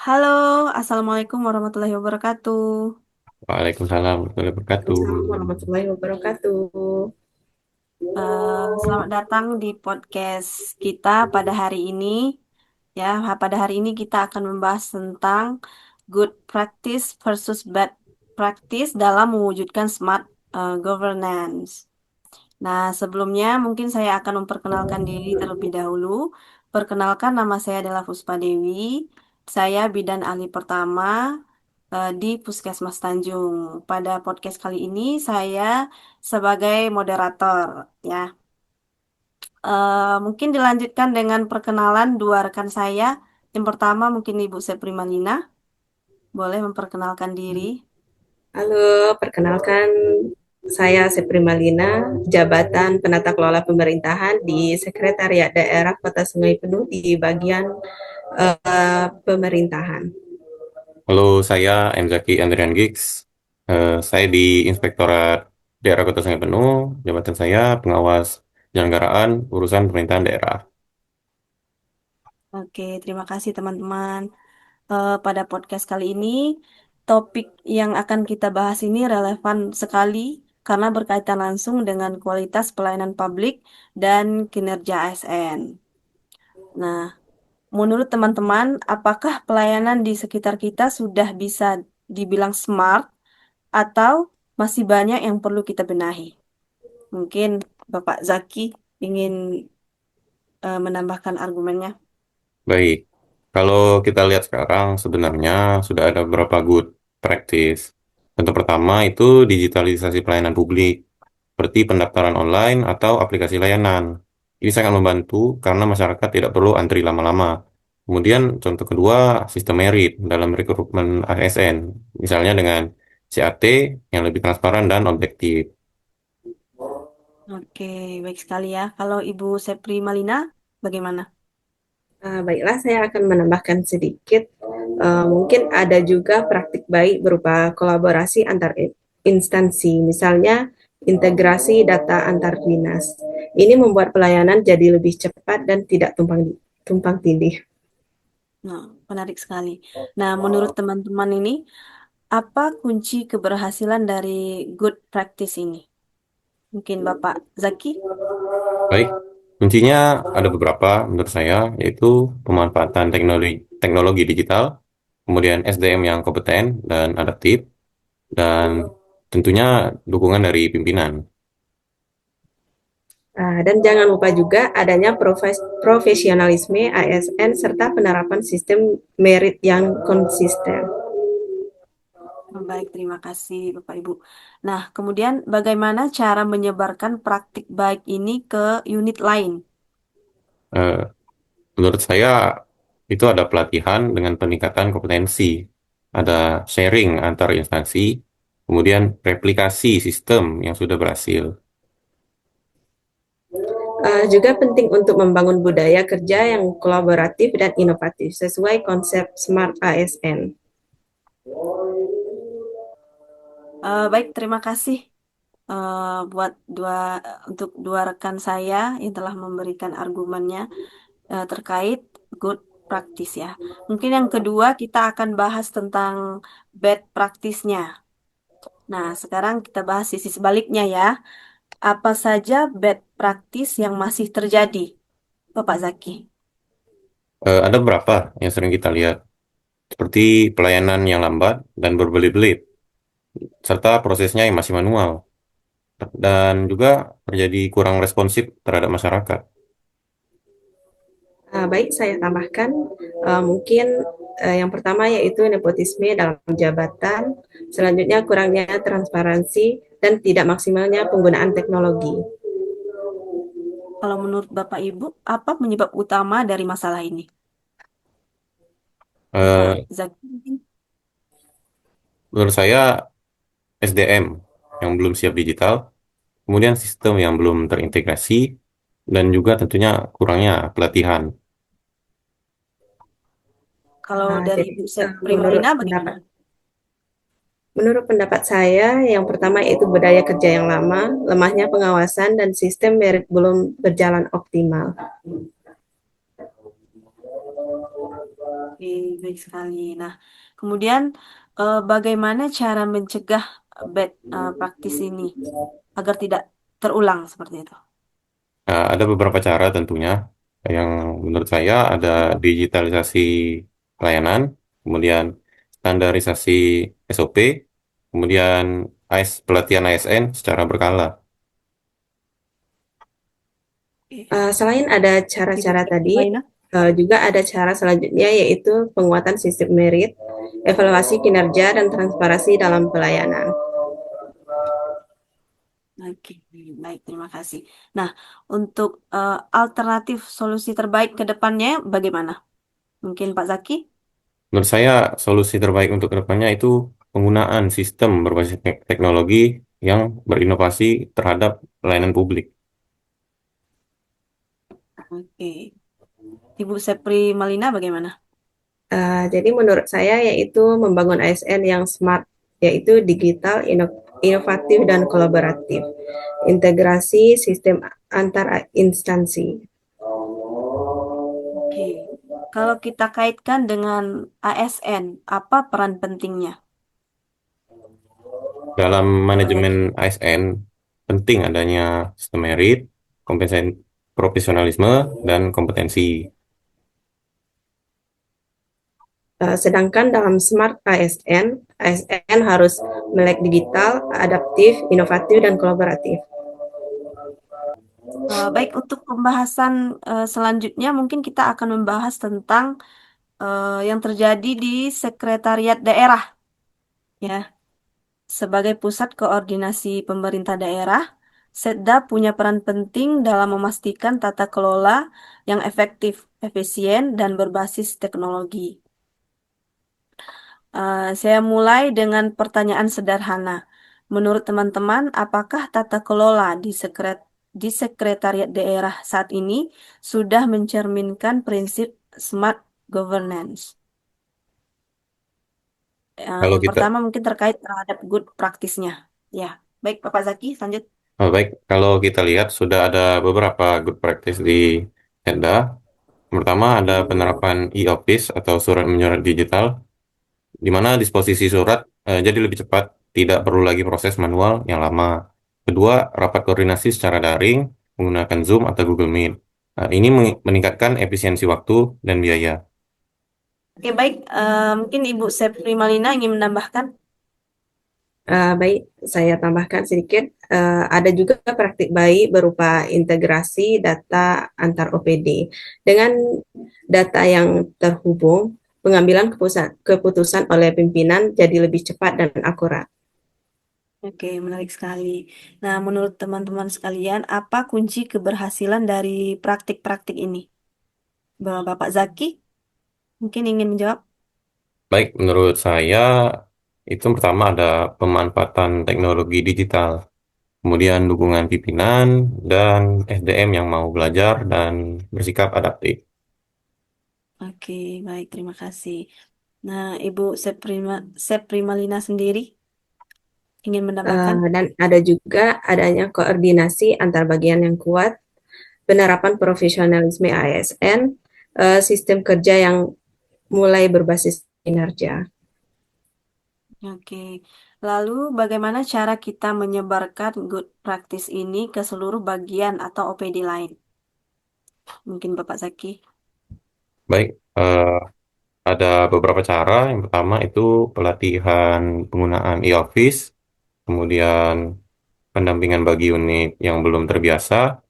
Halo, Assalamualaikum warahmatullahi wabarakatuh. Waalaikumsalam warahmatullahi wabarakatuh. Waalaikumsalam warahmatullahi wabarakatuh. Selamat datang di podcast kita pada hari ini. Ya, pada hari ini kita akan membahas tentang good practice versus bad practice dalam mewujudkan smart governance. Nah, sebelumnya mungkin saya akan memperkenalkan diri terlebih dahulu. Perkenalkan, nama saya adalah Puspa Dewi. Saya bidan ahli pertama di Puskesmas Tanjung. Pada podcast kali ini saya sebagai moderator, ya. Mungkin dilanjutkan dengan perkenalan dua rekan saya. Yang pertama mungkin Ibu Seprimalina, boleh memperkenalkan diri. Halo, perkenalkan saya Sepri Malina, jabatan penata kelola pemerintahan di Sekretariat Daerah Kota Sungai Penuh di bagian pemerintahan. Halo, saya M. Zaki Andrian Gigs. Saya di Inspektorat Daerah Kota Sungai Penuh. Jabatan saya pengawas penyelenggaraan urusan pemerintahan daerah. Oke, terima kasih teman-teman. Pada podcast kali ini, topik yang akan kita bahas ini relevan sekali karena berkaitan langsung dengan kualitas pelayanan publik dan kinerja ASN. Nah, menurut teman-teman, apakah pelayanan di sekitar kita sudah bisa dibilang smart atau masih banyak yang perlu kita benahi? Mungkin Bapak Zaki ingin menambahkan argumennya. Baik, kalau kita lihat sekarang sebenarnya sudah ada beberapa good practice. Contoh pertama itu digitalisasi pelayanan publik, seperti pendaftaran online atau aplikasi layanan. Ini sangat membantu karena masyarakat tidak perlu antri lama-lama. Kemudian contoh kedua, sistem merit dalam rekrutmen ASN, misalnya dengan CAT yang lebih transparan dan objektif. Oke, baik sekali ya. Kalau Ibu Sepri Malina, bagaimana? Baiklah, saya akan menambahkan sedikit. Mungkin ada juga praktik baik berupa kolaborasi antar instansi, misalnya integrasi data antar dinas. Ini membuat pelayanan jadi lebih cepat dan tidak tumpang tindih. Nah, menarik sekali. Nah, menurut teman-teman ini, apa kunci keberhasilan dari good practice ini? Mungkin Bapak Zaki? Baik, kuncinya ada beberapa menurut saya, yaitu pemanfaatan teknologi digital, kemudian SDM yang kompeten dan adaptif, dan tentunya dukungan dari pimpinan. Dan jangan lupa juga adanya profesionalisme ASN serta penerapan sistem merit yang konsisten. Baik, terima kasih Bapak Ibu. Nah, kemudian bagaimana cara menyebarkan praktik baik ini ke unit lain? Eh, Menurut saya itu ada pelatihan dengan peningkatan kompetensi, ada sharing antar instansi, kemudian replikasi sistem yang sudah berhasil. Juga penting untuk membangun budaya kerja yang kolaboratif dan inovatif sesuai konsep Smart ASN. Baik, terima kasih buat untuk dua rekan saya yang telah memberikan argumennya terkait good practice ya. Mungkin yang kedua kita akan bahas tentang bad practice-nya. Nah, sekarang kita bahas sisi sebaliknya ya. Apa saja bad practice yang masih terjadi, Bapak Zaki? Ada beberapa yang sering kita lihat, seperti pelayanan yang lambat dan berbelit-belit, serta prosesnya yang masih manual, dan juga terjadi kurang responsif terhadap masyarakat. Baik, saya tambahkan mungkin yang pertama yaitu nepotisme dalam jabatan, selanjutnya kurangnya transparansi dan tidak maksimalnya penggunaan teknologi. Kalau menurut Bapak Ibu, apa penyebab utama dari masalah ini? Bapak Eh, Zaki mungkin? Menurut saya SDM yang belum siap digital, kemudian sistem yang belum terintegrasi, dan juga tentunya kurangnya pelatihan. Kalau dari Jadi Ibu menurut Primalina bagaimana? pendapat Menurut pendapat saya, yang pertama yaitu budaya kerja yang lama, lemahnya pengawasan, dan sistem merit belum berjalan optimal. Oke, baik sekali. Nah, kemudian bagaimana cara mencegah bad practice ini agar tidak terulang seperti itu? Nah, ada beberapa cara tentunya. Yang menurut saya ada digitalisasi pelayanan, kemudian standarisasi SOP, kemudian pelatihan ASN secara berkala. Oke. Selain ada Ibu cara-cara tadi, Maina? juga ada cara selanjutnya yaitu penguatan sistem merit, evaluasi kinerja, dan transparansi dalam pelayanan. Oke, baik, terima kasih. Nah, untuk alternatif solusi terbaik ke depannya bagaimana? Mungkin Pak Zaki? Menurut saya, solusi terbaik untuk kedepannya itu penggunaan sistem berbasis teknologi yang berinovasi terhadap pelayanan publik. Oke. Ibu Sepri Malina bagaimana? Jadi menurut saya yaitu membangun ASN yang smart, yaitu digital, inovatif, dan kolaboratif. Integrasi sistem antar instansi. Oke. Kalau kita kaitkan dengan ASN, apa peran pentingnya? Dalam Pak manajemen Zaki. ASN, penting adanya sistem merit, kompeten profesionalisme, dan kompetensi. Sedangkan dalam smart ASN harus melek digital, adaptif, inovatif, dan kolaboratif. Baik, untuk pembahasan selanjutnya mungkin kita akan membahas tentang yang terjadi di sekretariat daerah, ya. Sebagai pusat koordinasi pemerintah daerah, Setda punya peran penting dalam memastikan tata kelola yang efektif, efisien, dan berbasis teknologi. Saya mulai dengan pertanyaan sederhana. Menurut teman-teman, apakah tata kelola di sekretariat daerah saat ini sudah mencerminkan prinsip smart governance? Kalau Yang kita, pertama mungkin terkait terhadap good practice-nya. Ya, baik Bapak Zaki, lanjut. baik, kalau kita lihat sudah ada beberapa good practice di Edda. Pertama ada penerapan e-office atau surat menyurat digital, di mana disposisi surat jadi lebih cepat, tidak perlu lagi proses manual yang lama. Kedua, rapat koordinasi secara daring menggunakan Zoom atau Google Meet. Nah, ini meningkatkan efisiensi waktu dan biaya. Oke, baik. Mungkin Ibu Sepri Malina ingin menambahkan. Baik, saya tambahkan sedikit. Ada juga praktik baik berupa integrasi data antar OPD. Dengan data yang terhubung, pengambilan keputusan oleh pimpinan jadi lebih cepat dan akurat. Oke, menarik sekali. Nah, menurut teman-teman sekalian, apa kunci keberhasilan dari praktik-praktik ini? Bapak Zaki mungkin ingin menjawab. Baik, menurut saya itu pertama ada pemanfaatan teknologi digital, kemudian dukungan pimpinan dan SDM yang mau belajar dan bersikap adaptif. Oke, baik. Terima kasih. Nah, Ibu Sepri Malina sendiri ingin menambahkan. Dan ada juga adanya koordinasi antar bagian yang kuat, penerapan profesionalisme ASN, sistem kerja yang mulai berbasis kinerja. Oke, lalu bagaimana cara kita menyebarkan good practice ini ke seluruh bagian atau OPD lain? Mungkin Bapak Zaki. Baik, ada beberapa cara. Yang pertama itu pelatihan penggunaan e-office, kemudian pendampingan bagi unit yang belum terbiasa,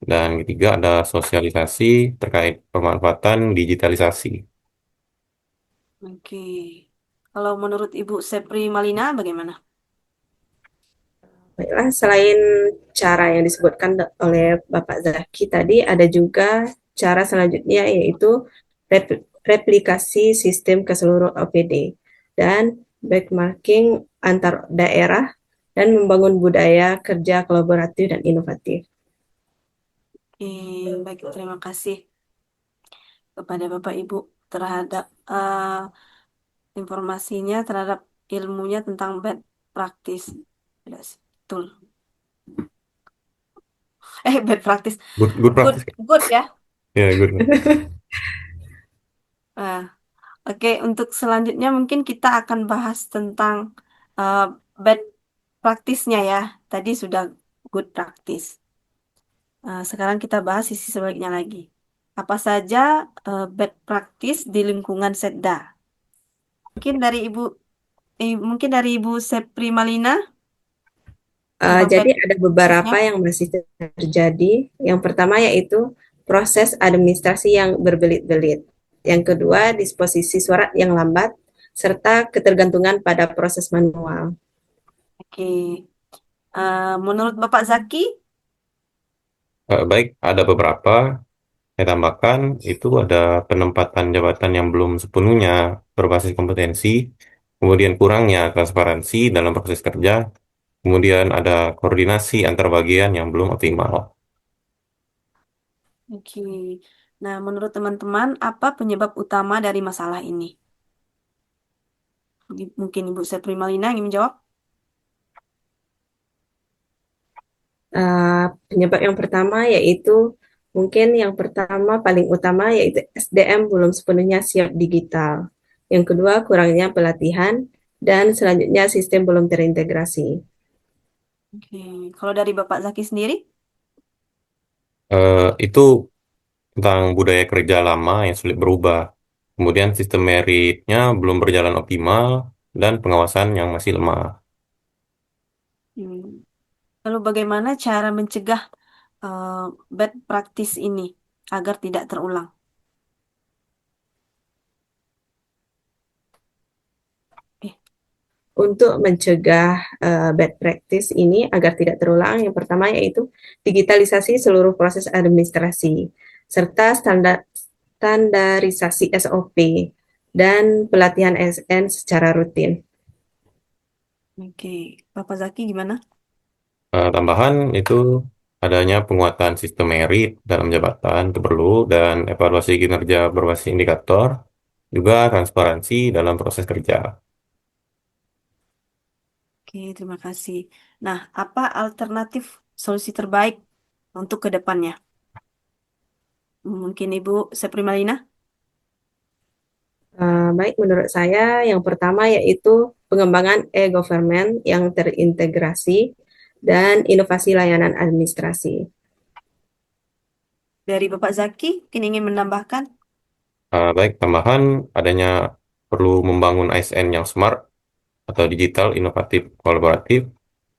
dan ketiga ada sosialisasi terkait pemanfaatan digitalisasi. Oke, kalau menurut Ibu Sepri Malina bagaimana? Baiklah, selain cara yang disebutkan oleh Bapak Zaki tadi, ada juga cara selanjutnya yaitu replikasi sistem ke seluruh OPD dan benchmarking antar daerah dan membangun budaya kerja kolaboratif dan inovatif. Baik, terima kasih kepada Bapak Ibu terhadap informasinya, terhadap ilmunya tentang bad practice. Yes, betul. Bad practice. Good Good, practice. good ya. Ya, good. Ah. Oke, untuk selanjutnya mungkin kita akan bahas tentang uh, bad practice-nya ya. Tadi sudah good practice. Sekarang kita bahas sisi sebaliknya lagi. Apa saja bad practice di lingkungan Setda? Mungkin dari mungkin dari Ibu Sepri Malina, bad Jadi ada practice-nya. beberapa yang masih terjadi. Yang pertama yaitu proses administrasi yang berbelit-belit. Yang kedua, disposisi surat yang lambat, serta ketergantungan pada proses manual. Oke. Menurut Bapak Zaki, Baik, ada beberapa. Saya tambahkan itu ada penempatan jabatan yang belum sepenuhnya berbasis kompetensi, kemudian kurangnya transparansi dalam proses kerja, kemudian ada koordinasi antar bagian yang belum optimal. oke. Nah, menurut teman-teman, apa penyebab utama dari masalah ini? Mungkin Ibu Sepri Malina ingin menjawab? Penyebab yang pertama yaitu mungkin yang pertama paling utama yaitu SDM belum sepenuhnya siap digital. Yang kedua, kurangnya pelatihan dan selanjutnya sistem belum terintegrasi. Oke. Kalau dari Bapak Zaki sendiri? Itu tentang budaya kerja lama yang sulit berubah. Kemudian sistem meritnya belum berjalan optimal dan pengawasan yang masih lemah. Hmm. Lalu bagaimana cara mencegah eh, bad practice ini agar tidak terulang? Eh, Untuk mencegah bad practice ini agar tidak terulang, yang pertama yaitu digitalisasi seluruh proses administrasi serta standarisasi SOP dan pelatihan ASN secara rutin. oke. Bapak Zaki gimana? Tambahan itu adanya penguatan sistem merit dalam jabatan itu perlu dan evaluasi kinerja berbasis indikator, juga transparansi dalam proses kerja. Oke, terima kasih. Nah, apa alternatif solusi terbaik untuk ke depannya? Mungkin Ibu Sepri Malina? Baik, menurut saya yang pertama yaitu pengembangan e-government yang terintegrasi dan inovasi layanan administrasi. Dari Bapak Zaki, mungkin ingin menambahkan? Baik, tambahan adanya perlu membangun ASN yang smart atau digital, inovatif, kolaboratif,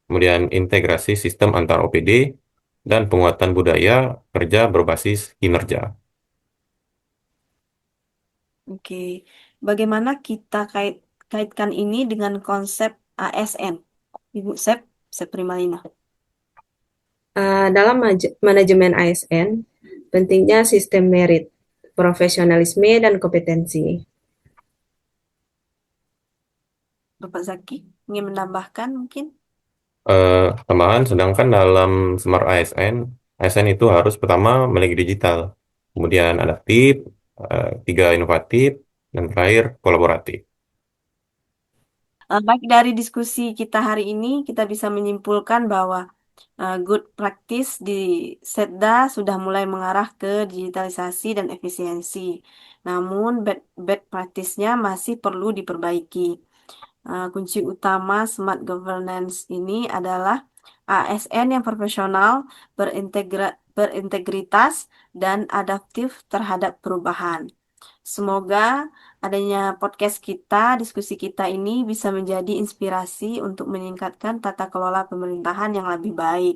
kemudian integrasi sistem antar OPD, dan penguatan budaya kerja berbasis kinerja. Oke, bagaimana kita kaitkan ini dengan konsep ASN? Ibu Sepri Malina. Dalam manajemen ASN, pentingnya sistem merit, profesionalisme, dan kompetensi. Bapak Zaki, ingin menambahkan mungkin? Tambahan, sedangkan dalam Smart ASN itu harus pertama melek digital, kemudian adaptif, tiga inovatif, dan terakhir kolaboratif. Baik dari diskusi kita hari ini, kita bisa menyimpulkan bahwa good practice di Setda sudah mulai mengarah ke digitalisasi dan efisiensi. Namun, bad practice-nya masih perlu diperbaiki. Kunci utama smart governance ini adalah ASN yang profesional, berintegritas, dan adaptif terhadap perubahan. Semoga adanya podcast kita, diskusi kita ini bisa menjadi inspirasi untuk meningkatkan tata kelola pemerintahan yang lebih baik.